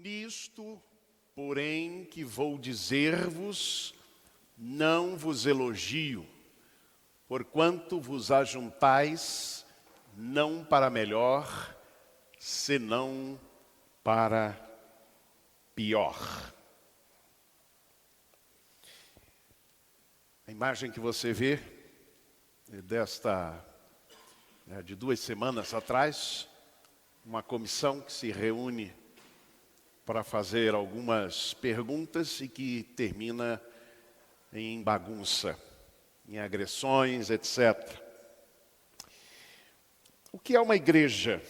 Nisto, porém, que vou dizer-vos, não vos elogio, porquanto vos ajuntais, não para melhor, senão para pior. A imagem que você vê de 2 semanas atrás, uma comissão que se reúne para fazer algumas perguntas e que termina em bagunça, em agressões, etc. O que é uma igreja?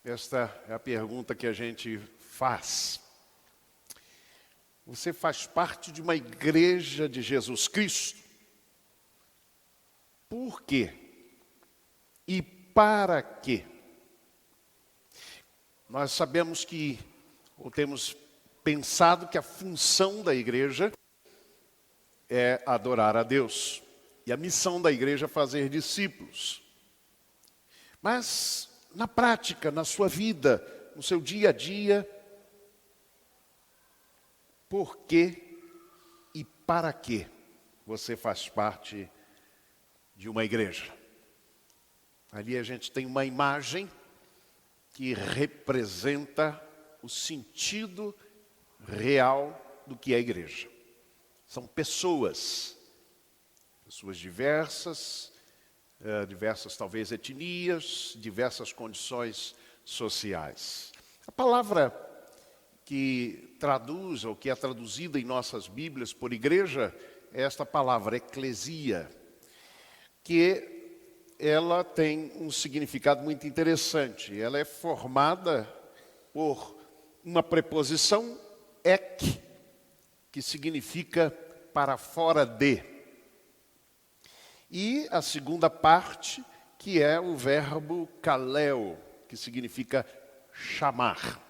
Esta é a pergunta que a gente faz. Você faz parte de uma igreja de Jesus Cristo? Por quê? E para quê? Nós sabemos que, ou temos pensado que a função da igreja é adorar a Deus. E a missão da igreja é fazer discípulos. Mas, na prática, na sua vida, no seu dia a dia, por que e para que você faz parte de uma igreja? Ali a gente tem uma imagem que representa o sentido real do que é a igreja. São pessoas diversas, diversas talvez etnias, diversas condições sociais. A palavra que traduz, ou que é traduzida em nossas Bíblias por igreja, é esta palavra, eclesia, que ela tem um significado muito interessante. Ela é formada por uma preposição ek, que significa para fora de. E a segunda parte, que é o verbo kaleo, que significa chamar.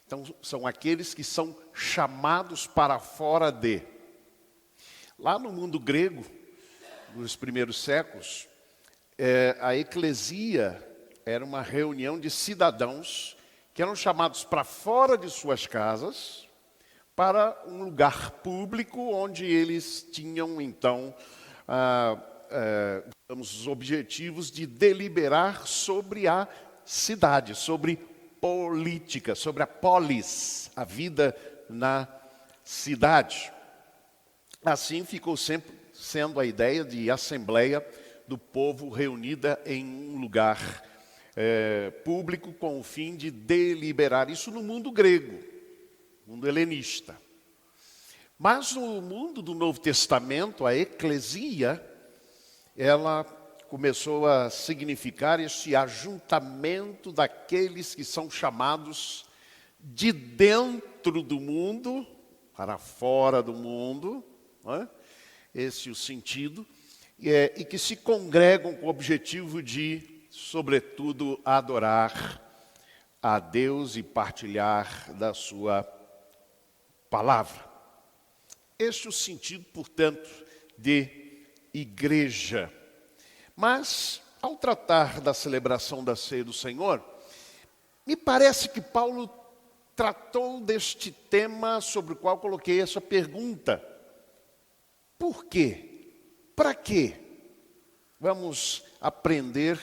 Então, são aqueles que são chamados para fora de. Lá no mundo grego, nos primeiros séculos, a eclesia era uma reunião de cidadãos que eram chamados para fora de suas casas, para um lugar público onde eles tinham, então, os objetivos de deliberar sobre a cidade, sobre política, sobre a polis, a vida na cidade. Assim ficou sempre sendo a ideia de assembleia do povo reunida em um lugar público com o fim de deliberar. Isso no mundo grego, mundo helenista. Mas no mundo do Novo Testamento, a eclesia, ela começou a significar este ajuntamento daqueles que são chamados de dentro do mundo para fora do mundo, não é? Esse é o sentido, e que se congregam com o objetivo de, sobretudo, adorar a Deus e partilhar da sua palavra. Este é o sentido, portanto, de igreja. Mas, ao tratar da celebração da ceia do Senhor, me parece que Paulo tratou deste tema sobre o qual coloquei essa pergunta. Por quê? Para quê? Vamos aprender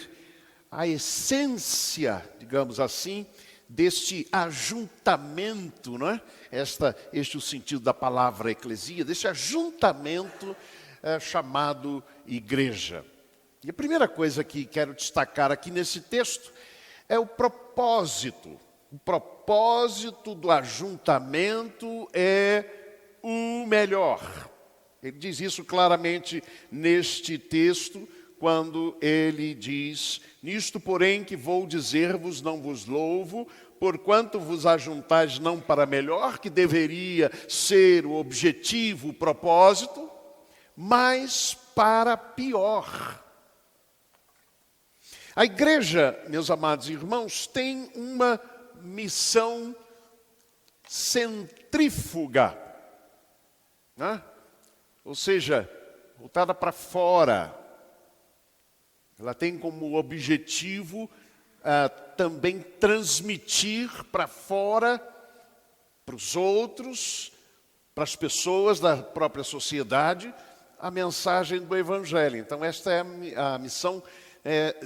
a essência, digamos assim, deste ajuntamento, não é? Este é o sentido da palavra eclesia, deste ajuntamento chamado igreja. E a primeira coisa que quero destacar aqui nesse texto é o propósito. O propósito do ajuntamento é o melhor. Ele diz isso claramente neste texto, quando ele diz: nisto, porém, que vou dizer-vos, não vos louvo, porquanto vos ajuntais não para melhor, que deveria ser o objetivo, o propósito, mas para pior. A igreja, meus amados irmãos, tem uma missão centrífuga, né? Ou seja, voltada para fora. Ela tem como objetivo também transmitir para fora para os outros, para as pessoas da própria sociedade, a mensagem do Evangelho. Então, esta é a missão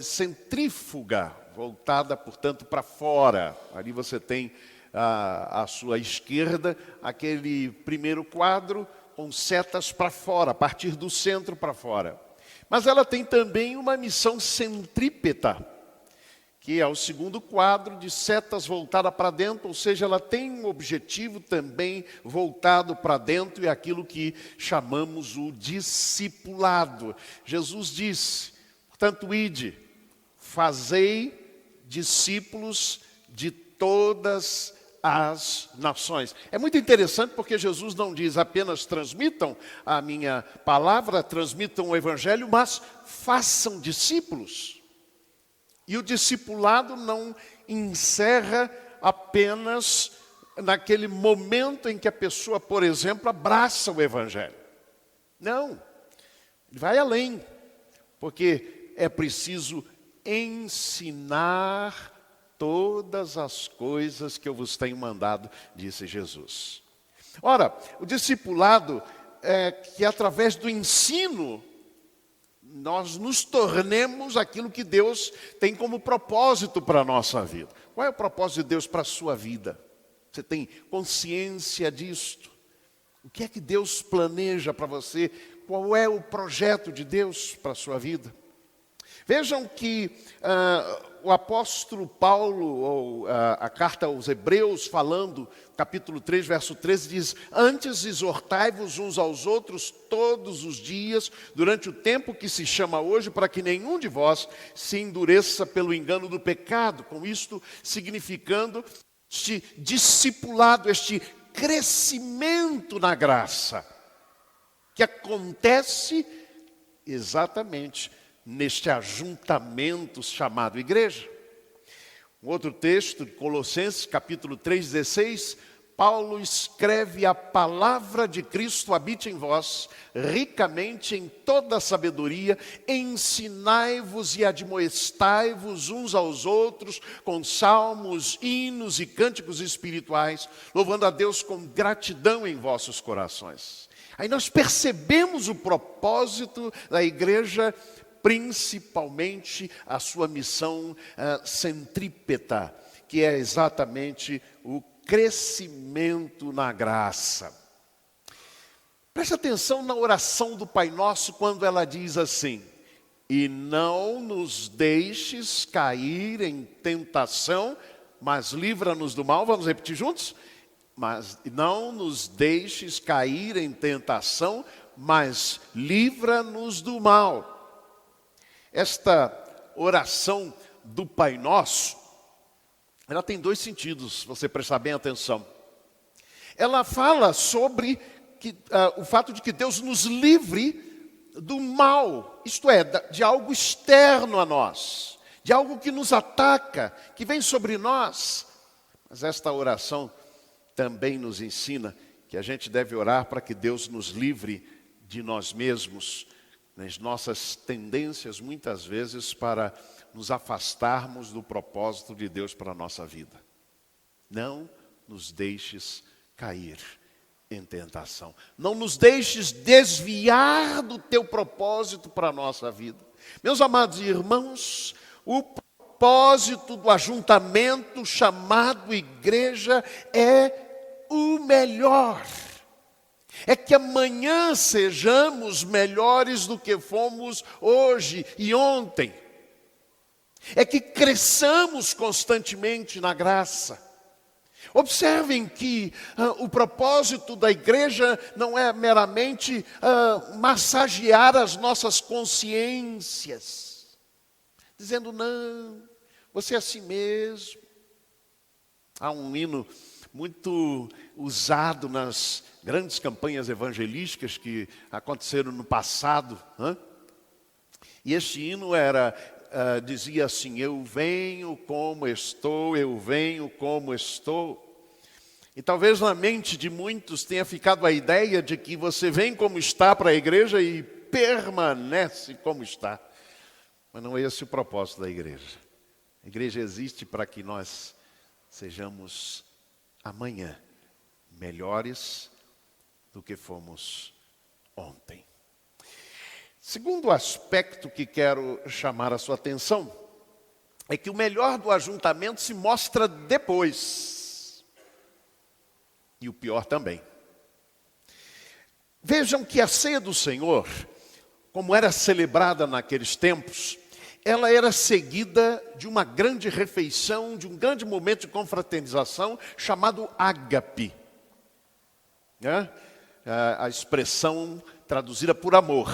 centrífuga, voltada, portanto, para fora. Ali você tem à sua esquerda aquele primeiro quadro com setas para fora, a partir do centro para fora. Mas ela tem também uma missão centrípeta, que é o segundo quadro de setas voltada para dentro, ou seja, ela tem um objetivo também voltado para dentro, e aquilo que chamamos o discipulado. Jesus disse, portanto, ide, fazei discípulos de todas as nações. É muito interessante porque Jesus não diz apenas transmitam a minha palavra, transmitam o evangelho, mas façam discípulos. E o discipulado não encerra apenas naquele momento em que a pessoa, por exemplo, abraça o evangelho. Não, vai além, porque é preciso ensinar todas as coisas que eu vos tenho mandado, disse Jesus. Ora, o discipulado é que através do ensino nós nos tornemos aquilo que Deus tem como propósito para a nossa vida. Qual é o propósito de Deus para a sua vida? Você tem consciência disto? O que é que Deus planeja para você? Qual é o projeto de Deus para a sua vida? Vejam que o apóstolo Paulo, ou a carta aos Hebreus, falando, capítulo 3, verso 13, diz: antes exortai-vos uns aos outros todos os dias, durante o tempo que se chama hoje, para que nenhum de vós se endureça pelo engano do pecado. Com isto significando este discipulado, este crescimento na graça, que acontece exatamente neste ajuntamento chamado igreja. Um outro texto, Colossenses, capítulo 3:16, Paulo escreve: a palavra de Cristo habite em vós, ricamente em toda a sabedoria, ensinai-vos e admoestai-vos uns aos outros, com salmos, hinos e cânticos espirituais, louvando a Deus com gratidão em vossos corações. Aí nós percebemos o propósito da igreja, principalmente a sua missão centrípeta, que é exatamente o crescimento na graça. Preste atenção na oração do Pai Nosso quando ela diz assim: e não nos deixes cair em tentação, mas livra-nos do mal. Vamos repetir juntos? Mas não nos deixes cair em tentação, mas livra-nos do mal. Esta oração do Pai Nosso, ela tem dois sentidos, se você prestar bem atenção. Ela fala sobre o fato de que Deus nos livre do mal, isto é, de algo externo a nós, de algo que nos ataca, que vem sobre nós. Mas esta oração também nos ensina que a gente deve orar para que Deus nos livre de nós mesmos, nas nossas tendências, muitas vezes, para nos afastarmos do propósito de Deus para a nossa vida. Não nos deixes cair em tentação. Não nos deixes desviar do teu propósito para a nossa vida. Meus amados irmãos, o propósito do ajuntamento chamado igreja é o melhor. É que amanhã sejamos melhores do que fomos hoje e ontem. É que cresçamos constantemente na graça. Observem que o propósito da igreja não é meramente massagear as nossas consciências, dizendo: não, você é assim mesmo. Há um hino muito usado nas grandes campanhas evangelísticas que aconteceram no passado. E este hino dizia assim: eu venho como estou, eu venho como estou. E talvez na mente de muitos tenha ficado a ideia de que você vem como está para a igreja e permanece como está. Mas não é esse o propósito da igreja. A igreja existe para que nós sejamos amanhã melhores do que fomos ontem. Segundo aspecto que quero chamar a sua atenção é que o melhor do ajuntamento se mostra depois. E o pior também. Vejam que a ceia do Senhor, como era celebrada naqueles tempos, ela era seguida de uma grande refeição, de um grande momento de confraternização chamado ágape. A expressão traduzida por amor.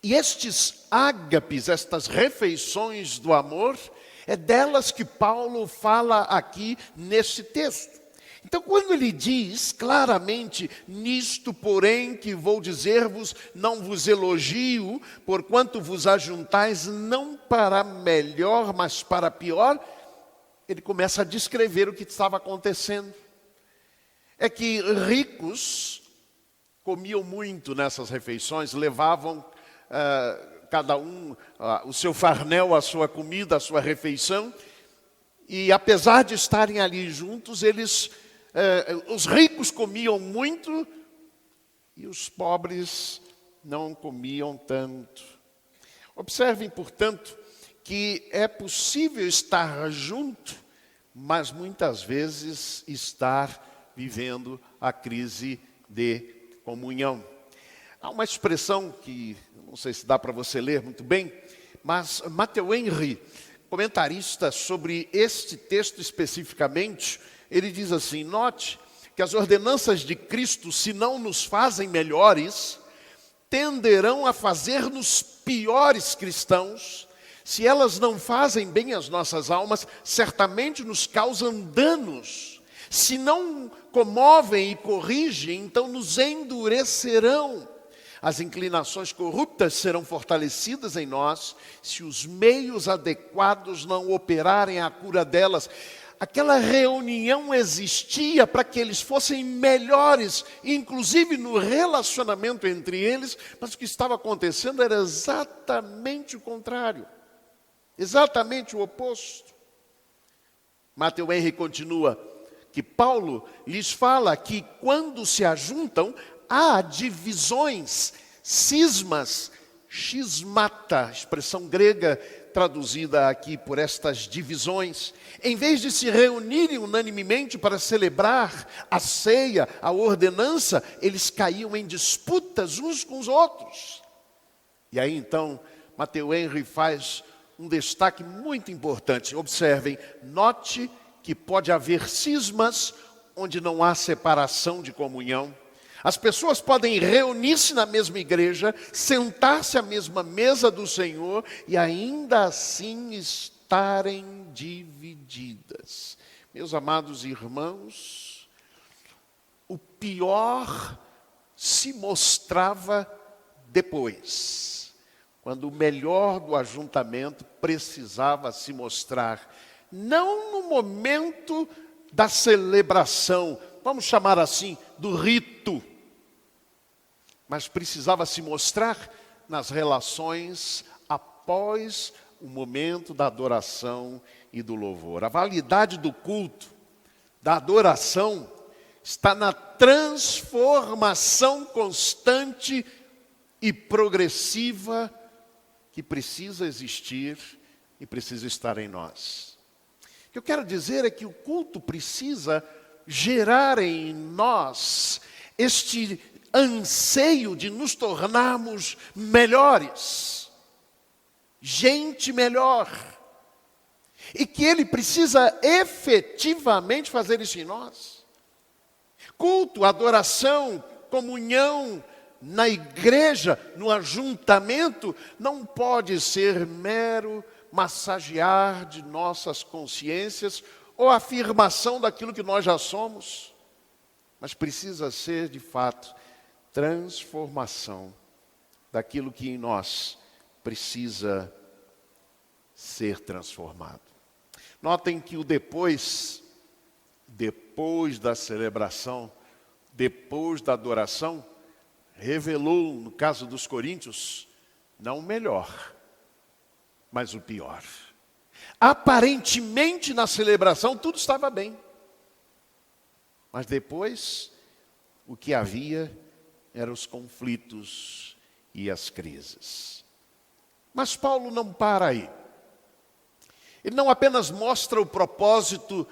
E estes ágapes, estas refeições do amor, é delas que Paulo fala aqui nesse texto. Então, quando ele diz claramente, nisto, porém, que vou dizer-vos, não vos elogio, porquanto vos ajuntais não para melhor, mas para pior, ele começa a descrever o que estava acontecendo. É que ricos comiam muito nessas refeições, levavam cada um o seu farnel, a sua comida, a sua refeição, e apesar de estarem ali juntos, os ricos comiam muito e os pobres não comiam tanto. Observem, portanto, que é possível estar junto, mas muitas vezes estar vivendo a crise de comunhão. Há uma expressão que, não sei se dá para você ler muito bem, mas Matthew Henry, comentarista sobre este texto especificamente, ele diz assim: note que as ordenanças de Cristo, se não nos fazem melhores, tenderão a fazer-nos piores cristãos. Se elas não fazem bem às nossas almas, certamente nos causam danos. Se não comovem e corrigem, então nos endurecerão. As inclinações corruptas serão fortalecidas em nós, se os meios adequados não operarem a cura delas. Aquela reunião existia para que eles fossem melhores, inclusive no relacionamento entre eles, mas o que estava acontecendo era exatamente o contrário, exatamente o oposto. Matthew Henry continua que Paulo lhes fala que quando se ajuntam, há divisões, cismas, xismata, expressão grega traduzida aqui por estas divisões. Em vez de se reunirem unanimemente para celebrar a ceia, a ordenança, eles caíam em disputas uns com os outros. E aí então, Matthew Henry faz um destaque muito importante. Observem, note que pode haver cismas onde não há separação de comunhão. As pessoas podem reunir-se na mesma igreja, sentar-se à mesma mesa do Senhor e ainda assim estarem divididas. Meus amados irmãos, o pior se mostrava depois, quando o melhor do ajuntamento precisava se mostrar, não no momento da celebração, vamos chamar assim, do rito, mas precisava se mostrar nas relações após o momento da adoração e do louvor. A validade do culto, da adoração, está na transformação constante e progressiva que precisa existir e precisa estar em nós. O que eu quero dizer é que o culto precisa gerar em nós este anseio de nos tornarmos melhores, gente melhor, e que Ele precisa efetivamente fazer isso em nós. Culto, adoração, comunhão na igreja, no ajuntamento, não pode ser mero massagear de nossas consciências ou afirmação daquilo que nós já somos, mas precisa ser, de fato, transformação daquilo que em nós precisa ser transformado. Notem que o depois da celebração, depois da adoração, revelou, no caso dos coríntios, não o melhor, mas o pior. Aparentemente na celebração tudo estava bem, Mas depois, o que havia eram os conflitos e as crises. Mas Paulo não para aí. Ele não apenas mostra o propósito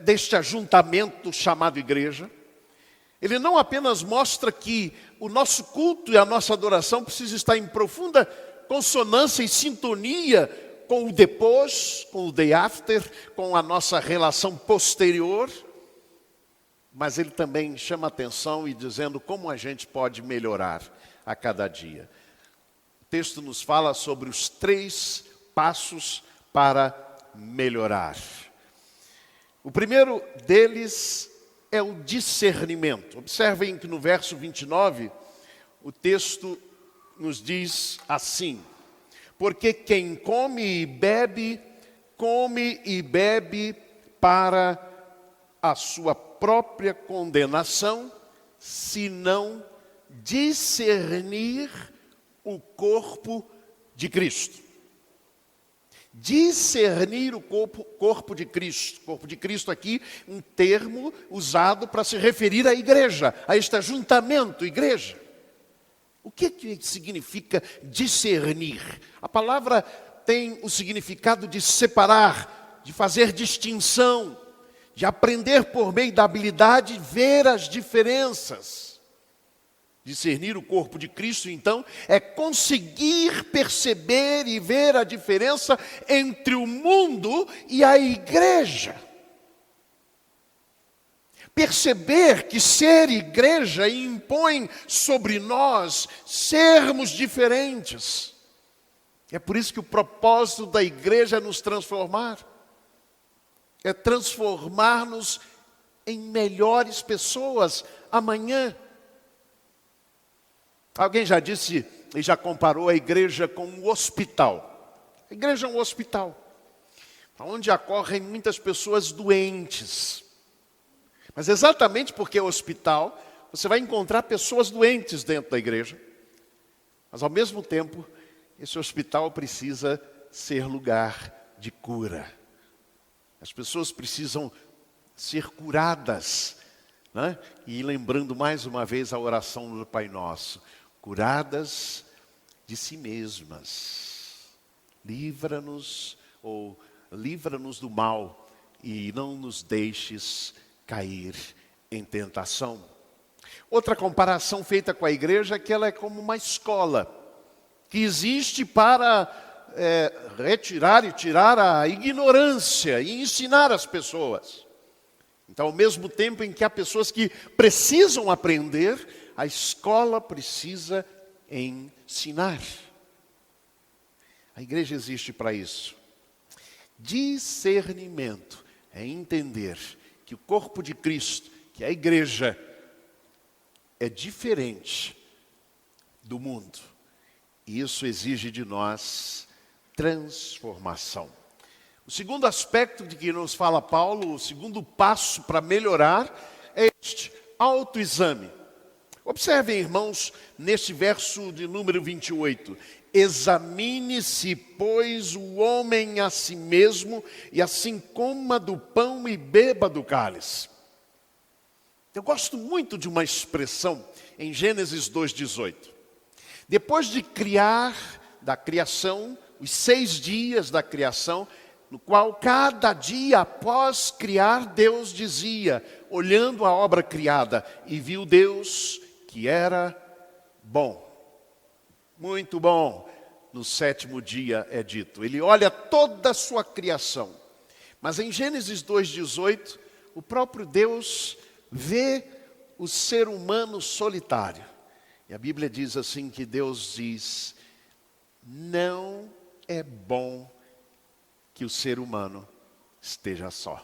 deste ajuntamento chamado igreja. Ele não apenas mostra que o nosso culto e a nossa adoração precisam estar em profunda consonância e sintonia com o depois, com o day after, com a nossa relação posterior, mas ele também chama atenção e dizendo como a gente pode melhorar a cada dia. O texto nos fala sobre os 3 passos para melhorar. O primeiro deles é o discernimento. Observem que no verso 29, o texto nos diz assim: porque quem come e bebe para a sua própria condenação, se não discernir o corpo de Cristo. Discernir o corpo de Cristo. Corpo de Cristo aqui, um termo usado para se referir à igreja, a este ajuntamento, igreja. O que significa discernir? A palavra tem o significado de separar, de fazer distinção, de aprender por meio da habilidade ver as diferenças. Discernir o corpo de Cristo, então, é conseguir perceber e ver a diferença entre o mundo e a igreja. Perceber que ser igreja impõe sobre nós sermos diferentes. É por isso que o propósito da igreja é nos transformar. É transformar-nos em melhores pessoas amanhã. Alguém já disse e já comparou a igreja com um hospital. A igreja é um hospital, onde ocorrem muitas pessoas doentes. Mas exatamente porque é hospital, você vai encontrar pessoas doentes dentro da igreja. Mas ao mesmo tempo, esse hospital precisa ser lugar de cura. As pessoas precisam ser curadas, né? E lembrando mais uma vez a oração do Pai Nosso. Curadas de si mesmas. Livra-nos do mal e não nos deixes cair em tentação. Outra comparação feita com a igreja é que ela é como uma escola que existe para retirar e tirar a ignorância e ensinar as pessoas. Então, ao mesmo tempo em que há pessoas que precisam aprender, a escola precisa ensinar. A igreja existe para isso. Discernimento é entender que o corpo de Cristo, que é a igreja, é diferente do mundo. E isso exige de nós transformação. O segundo aspecto de que nos fala Paulo, o segundo passo para melhorar, é este: autoexame. Observem, irmãos, neste verso de número 28. Examine-se, pois, o homem a si mesmo, e assim coma do pão e beba do cálice. Eu gosto muito de uma expressão em Gênesis 2,18. Depois de da criação, os 6 dias da criação, no qual cada dia após criar, Deus dizia, olhando a obra criada, e viu Deus que era bom, muito bom. No 7º dia é dito, ele olha toda a sua criação. Mas em Gênesis 2,18, o próprio Deus vê o ser humano solitário. E a Bíblia diz assim que Deus diz, não é bom que o ser humano esteja só.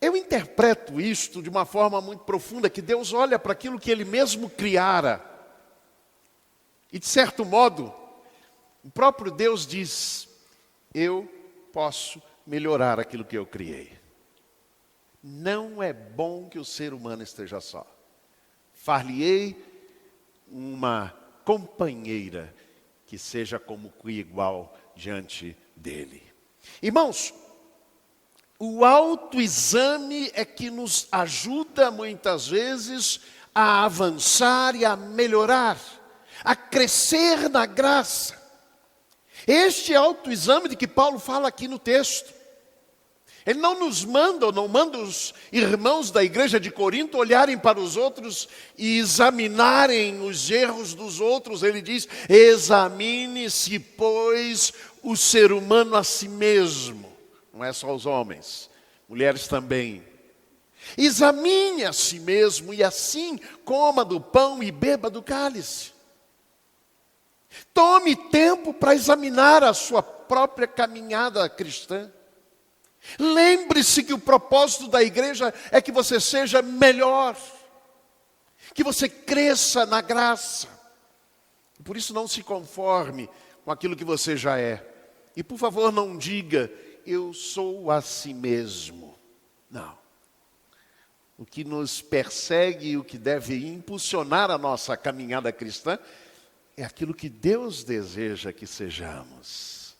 Eu interpreto isto de uma forma muito profunda, que Deus olha para aquilo que Ele mesmo criara. E de certo modo, o próprio Deus diz, eu posso melhorar aquilo que eu criei. Não é bom que o ser humano esteja só. Far-lhe-ei uma companheira que seja como que igual diante dele. Irmãos, O autoexame é que nos ajuda muitas vezes a avançar e a melhorar, a crescer na graça. Este autoexame de que Paulo fala aqui no texto. Ele não nos manda, ou não manda os irmãos da igreja de Corinto olharem para os outros e examinarem os erros dos outros. Ele diz: examine-se, pois, o ser humano a si mesmo. Não é só os homens, mulheres também. Examine a si mesmo e assim coma do pão e beba do cálice. Tome tempo para examinar a sua própria caminhada cristã. Lembre-se que o propósito da igreja é que você seja melhor, que você cresça na graça. Por isso não se conforme com aquilo que você já é. E por favor não diga: eu sou a si mesmo. Não. O que nos persegue e o que deve impulsionar a nossa caminhada cristã é aquilo que Deus deseja que sejamos.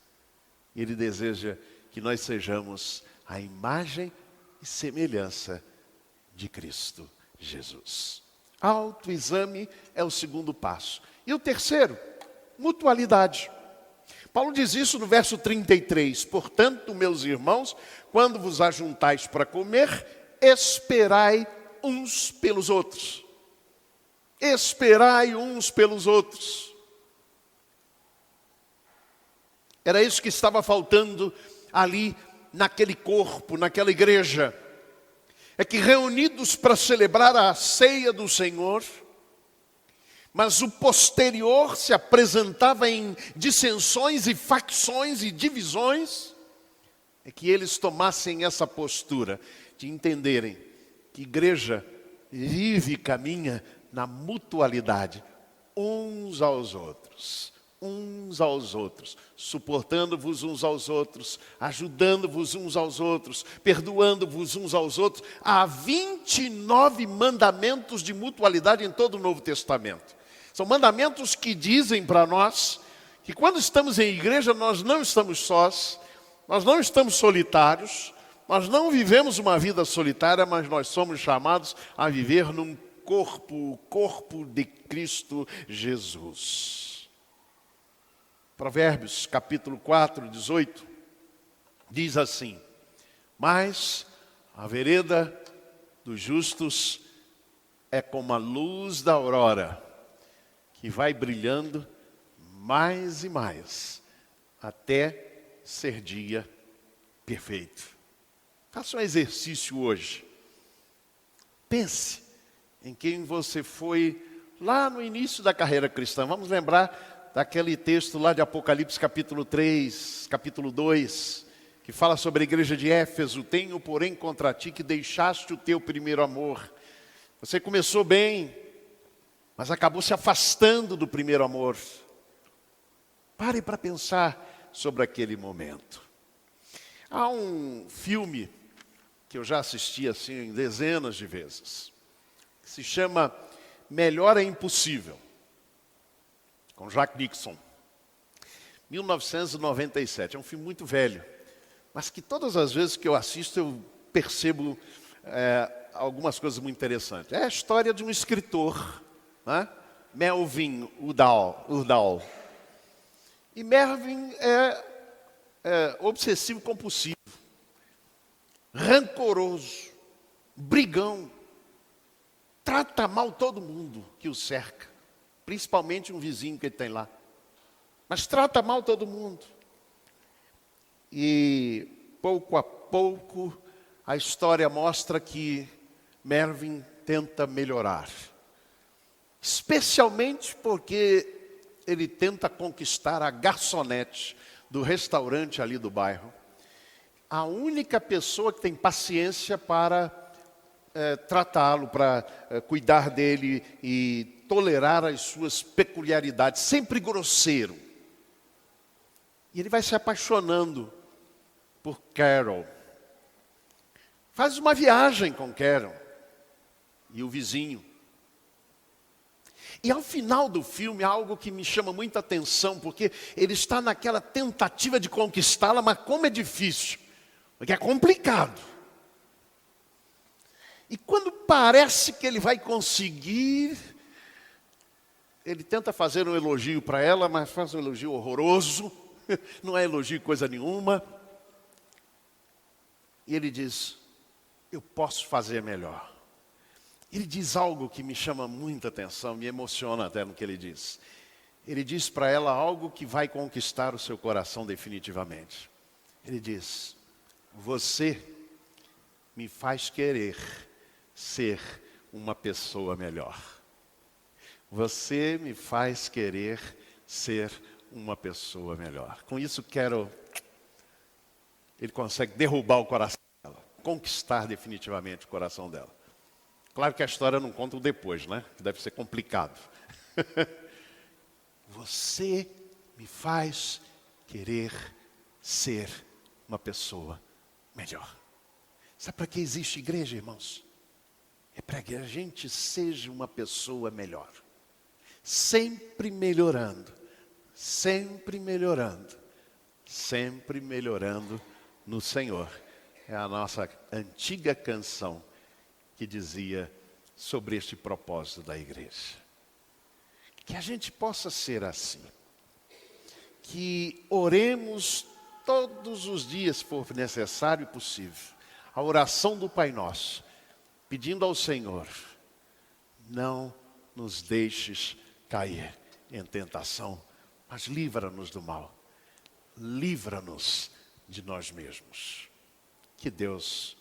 Ele deseja que nós sejamos a imagem e semelhança de Cristo Jesus. Autoexame é o segundo passo. E o terceiro, mutualidade. Paulo diz isso no verso 33. Portanto, meus irmãos, quando vos ajuntais para comer, esperai uns pelos outros. Esperai uns pelos outros. Era isso que estava faltando ali naquele corpo, naquela igreja. É que reunidos para celebrar a ceia do Senhor, mas o posterior se apresentava em dissensões e facções e divisões, é que eles tomassem essa postura de entenderem que igreja vive e caminha na mutualidade, uns aos outros, suportando-vos uns aos outros, ajudando-vos uns aos outros, perdoando-vos uns aos outros. Há 29 mandamentos de mutualidade em todo o Novo Testamento. São mandamentos que dizem para nós que quando estamos em igreja nós não estamos sós, nós não estamos solitários, nós não vivemos uma vida solitária, mas nós somos chamados a viver num corpo, o corpo de Cristo Jesus. Provérbios capítulo 4, 18, diz assim: mas a vereda dos justos é como a luz da aurora, que vai brilhando mais e mais, até ser dia perfeito. Faça um exercício hoje. Pense em quem você foi lá no início da carreira cristã. Vamos lembrar daquele texto lá de Apocalipse capítulo 3, capítulo 2, que fala sobre a igreja de Éfeso. Tenho, porém, contra ti que deixaste o teu primeiro amor. Você começou bem, mas acabou se afastando do primeiro amor. Pare para pensar sobre aquele momento. Há um filme que eu já assisti assim dezenas de vezes, que se chama Melhor é Impossível, com Jack Nicholson, 1997. É um filme muito velho, mas que todas as vezes que eu assisto eu percebo algumas coisas muito interessantes. É a história de um escritor, né? Melvin Udall. E Melvin é obsessivo compulsivo, rancoroso, brigão, trata mal todo mundo que o cerca, principalmente um vizinho que ele tem lá, mas trata mal todo mundo. E pouco a pouco a história mostra que Melvin tenta melhorar, especialmente porque ele tenta conquistar a garçonete do restaurante ali do bairro, a única pessoa que tem paciência para tratá-lo, para cuidar dele e tolerar as suas peculiaridades, sempre grosseiro. E ele vai se apaixonando por Carol. Faz uma viagem com Carol e o vizinho. E ao final do filme há algo que me chama muita atenção, porque ele está naquela tentativa de conquistá-la, mas como é difícil. porque é complicado. E quando parece que ele vai conseguir, ele tenta fazer um elogio para ela, mas faz um elogio horroroso, não é elogio coisa nenhuma. E ele diz, eu posso fazer melhor. Ele diz algo que me chama muita atenção, me emociona até no que ele diz. Ele diz para ela algo que vai conquistar o seu coração definitivamente. Ele diz, você me faz querer ser uma pessoa melhor. Você me faz querer ser uma pessoa melhor. Com isso ele consegue derrubar o coração dela, conquistar definitivamente o coração dela. Claro que a história não conta o depois, né? Que deve ser complicado. Você me faz querer ser uma pessoa melhor. Sabe para que existe igreja, irmãos? É para que a gente seja uma pessoa melhor. Sempre melhorando. Sempre melhorando. Sempre melhorando no Senhor. É a nossa antiga canção que dizia sobre este propósito da igreja. Que a gente possa ser assim. Que oremos todos os dias, se for necessário e possível, a oração do Pai Nosso, pedindo ao Senhor, não nos deixes cair em tentação, mas livra-nos do mal. Livra-nos de nós mesmos. Que Deus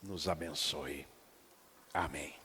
nos abençoe. Amém.